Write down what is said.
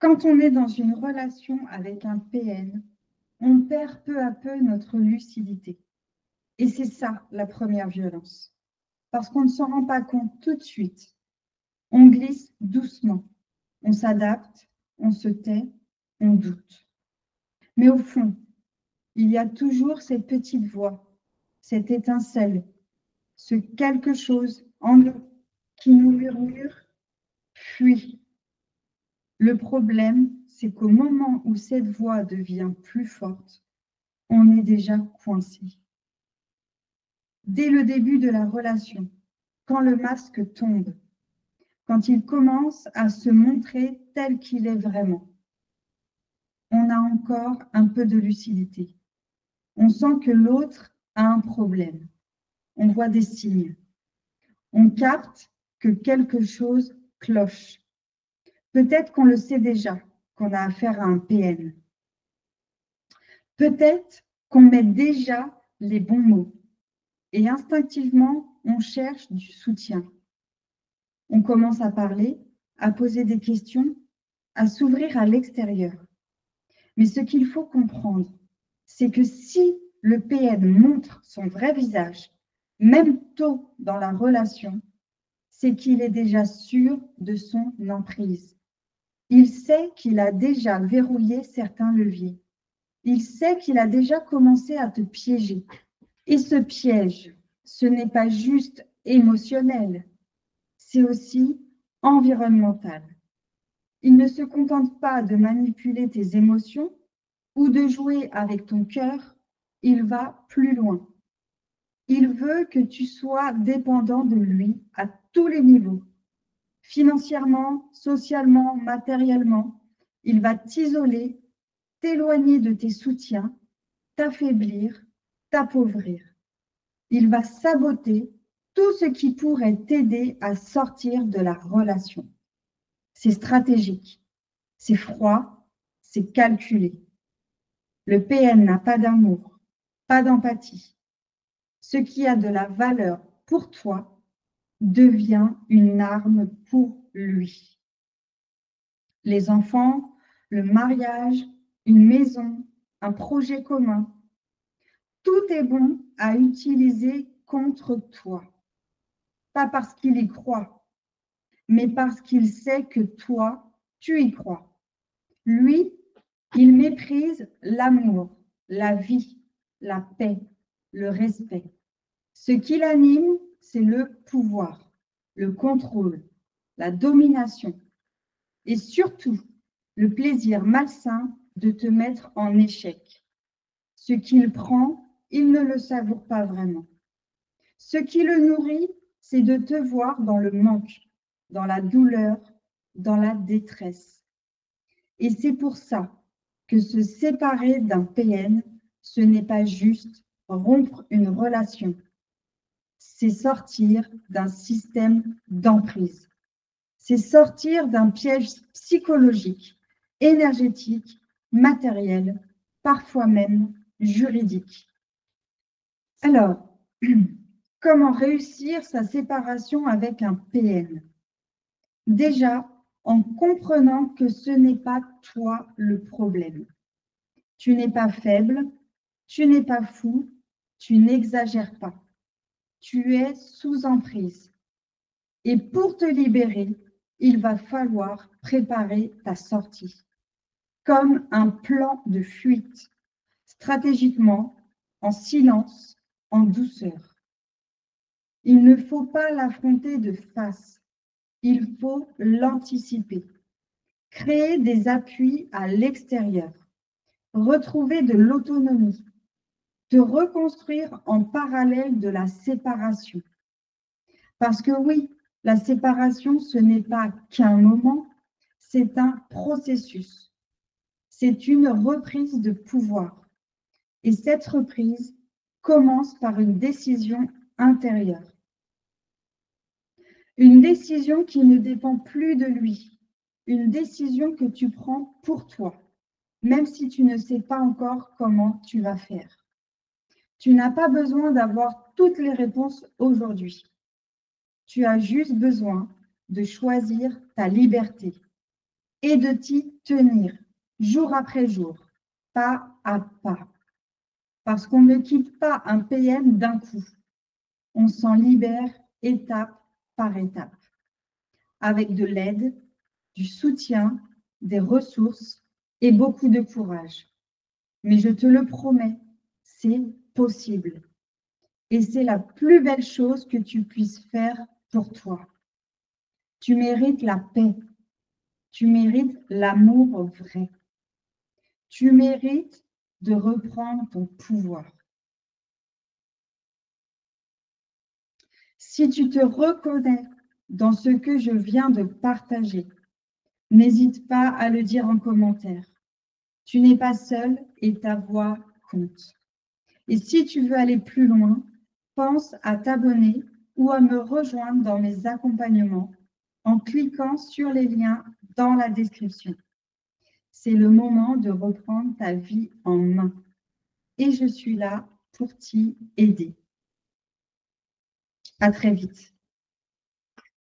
Quand on est dans une relation avec un PN, on perd peu à peu notre lucidité. Et c'est ça la première violence. Parce qu'on ne s'en rend pas compte tout de suite. On glisse doucement, on s'adapte, on se tait, on doute. Mais au fond, il y a toujours cette petite voix, cette étincelle, ce quelque chose en nous qui nous murmure « fuis ». Le problème, c'est qu'au moment où cette voix devient plus forte, on est déjà coincé. Dès le début de la relation, quand le masque tombe, quand il commence à se montrer tel qu'il est vraiment, on a encore un peu de lucidité. On sent que l'autre a un problème. On voit des signes. On capte que quelque chose cloche. Peut-être qu'on le sait déjà, qu'on a affaire à un PN. Peut-être qu'on met déjà les bons mots et instinctivement, on cherche du soutien. On commence à parler, à poser des questions, à s'ouvrir à l'extérieur. Mais ce qu'il faut comprendre, c'est que si le PN montre son vrai visage, même tôt dans la relation, c'est qu'il est déjà sûr de son emprise. Il sait qu'il a déjà verrouillé certains leviers. Il sait qu'il a déjà commencé à te piéger. Et ce piège, ce n'est pas juste émotionnel, c'est aussi environnemental. Il ne se contente pas de manipuler tes émotions ou de jouer avec ton cœur, il va plus loin. Il veut que tu sois dépendant de lui à tous les niveaux. Financièrement, socialement, matériellement, il va t'isoler, t'éloigner de tes soutiens, t'affaiblir, t'appauvrir. Il va saboter tout ce qui pourrait t'aider à sortir de la relation. C'est stratégique, c'est froid, c'est calculé. Le PN n'a pas d'amour, pas d'empathie. Ce qui a de la valeur pour toi devient une arme pour lui. Les enfants, le mariage, une maison, un projet commun, tout est bon à utiliser contre toi. Pas parce qu'il y croit, mais parce qu'il sait que toi, tu y crois. Lui, il méprise l'amour, la vie, la paix, le respect. Ce qui l'anime, c'est le pouvoir, le contrôle, la domination et surtout le plaisir malsain de te mettre en échec. Ce qu'il prend, il ne le savoure pas vraiment. Ce qui le nourrit, c'est de te voir dans le manque, dans la douleur, dans la détresse. Et c'est pour ça que se séparer d'un PN, ce n'est pas juste rompre une relation, c'est sortir d'un système d'emprise. C'est sortir d'un piège psychologique, énergétique, matériel, parfois même juridique. Alors, comment réussir sa séparation avec un PN? Déjà, en comprenant que ce n'est pas toi le problème. Tu n'es pas faible, tu n'es pas fou, tu n'exagères pas. Tu es sous emprise. Et pour te libérer, il va falloir préparer ta sortie, comme un plan de fuite, stratégiquement, en silence, en douceur. Il ne faut pas l'affronter de face, il faut l'anticiper, créer des appuis à l'extérieur, retrouver de l'autonomie, te reconstruire en parallèle de la séparation. Parce que oui, la séparation, ce n'est pas qu'un moment, c'est un processus. C'est une reprise de pouvoir. Et cette reprise commence par une décision intérieure. Une décision qui ne dépend plus de lui. Une décision que tu prends pour toi, même si tu ne sais pas encore comment tu vas faire. Tu n'as pas besoin d'avoir toutes les réponses aujourd'hui. Tu as juste besoin de choisir ta liberté, et de t'y tenir, jour après jour, pas à pas. Parce qu'on ne quitte pas un PM d'un coup. On s'en libère étape par étape, avec de l'aide, du soutien, des ressources et beaucoup de courage. Mais je te le promets, c'est possible. Et c'est la plus belle chose que tu puisses faire pour toi. Tu mérites la paix. Tu mérites l'amour vrai. Tu mérites de reprendre ton pouvoir. Si tu te reconnais dans ce que je viens de partager, n'hésite pas à le dire en commentaire. Tu n'es pas seul et ta voix compte. Et si tu veux aller plus loin, pense à t'abonner ou à me rejoindre dans mes accompagnements en cliquant sur les liens dans la description. C'est le moment de reprendre ta vie en main. Et je suis là pour t'y aider. À très vite.